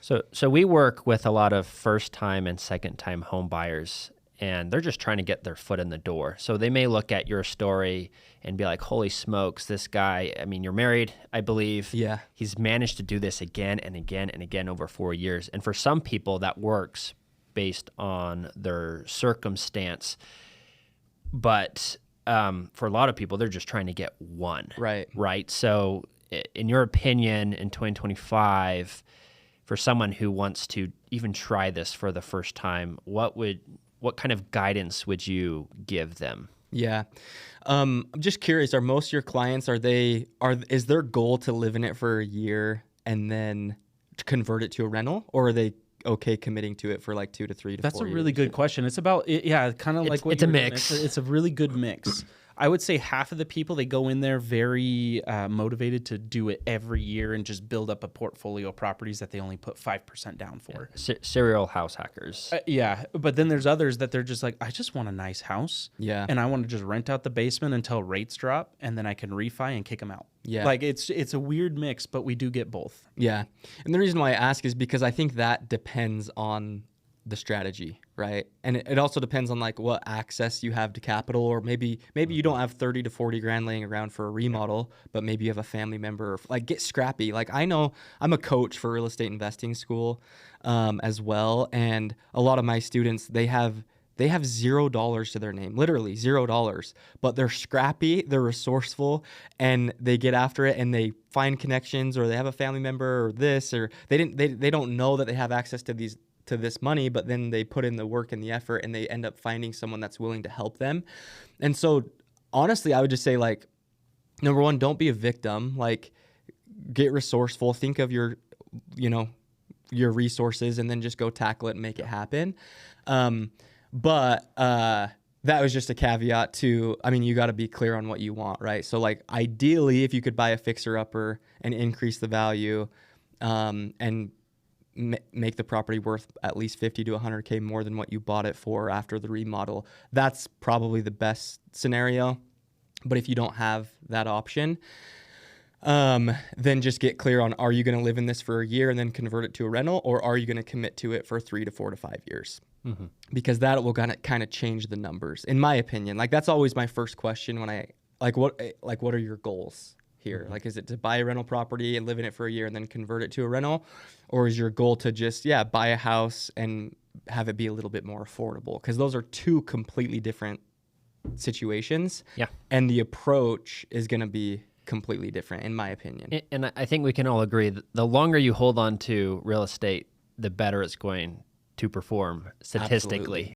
So we work with a lot of first-time and second-time home buyers, and they're just trying to get their foot in the door. So they may look at your story and be like, holy smokes, this guy, I mean, you're married, I believe. Yeah. He's managed to do this again and again and again over 4 years. And for some people, that works based on their circumstance. But for a lot of people, they're just trying to get one. Right. So in your opinion, in 2025, for someone who wants to even try this for the first time, what kind of guidance would you give them? Yeah. I'm just curious, are most of your clients, is their goal to live in it for a year and then to convert it to a rental, or are they okay committing to it for like 2 to 3 to 4 years? That's a really good question. It's about, kind of like what it's a mix. It's a really good mix. I would say half of the people, they go in there very motivated to do it every year and just build up a portfolio of properties that they only put 5% down for. Serial house hackers. Yeah. But then there's others that they're just like, I just want a nice house. Yeah. And I want to just rent out the basement until rates drop, and then I can refi and kick them out. Yeah. Like it's a weird mix, but we do get both. Yeah. And the reason why I ask is because I think that depends on the strategy, right? And it also depends on like what access you have to capital, or maybe you don't have 30 to 40 grand laying around for a remodel, but maybe you have a family member. Like, get scrappy. Like, I know I'm a coach for real estate investing school as well, and a lot of my students, they have $0 to their name, literally $0, but they're scrappy, they're resourceful, and they get after it, and they find connections, or they have a family member, or this, or they don't know that they have access to this money, but then they put in the work and the effort, and they end up finding someone that's willing to help them. And so honestly, I would just say, like, number one, don't be a victim. Like, get resourceful, think of your resources, and then just go tackle it and make it happen. But that was just a caveat to, I mean, you got to be clear on what you want, right? So like, ideally, if you could buy a fixer upper and increase the value, and make the property worth at least 50 to 100K more than what you bought it for after the remodel, that's probably the best scenario. But if you don't have that option, then just get clear on, are you going to live in this for a year and then convert it to a rental, or are you going to commit to it for 3 to 4 to 5 years? Mm-hmm. Because that will kind of change the numbers, in my opinion. Like, that's always my first question when I what are your goals here? Like, is it to buy a rental property and live in it for a year and then convert it to a rental? Or is your goal to just, buy a house and have it be a little bit more affordable? Because those are two completely different situations. Yeah. And the approach is going to be completely different, in my opinion. And I think we can all agree that the longer you hold on to real estate, the better it's going to perform statistically.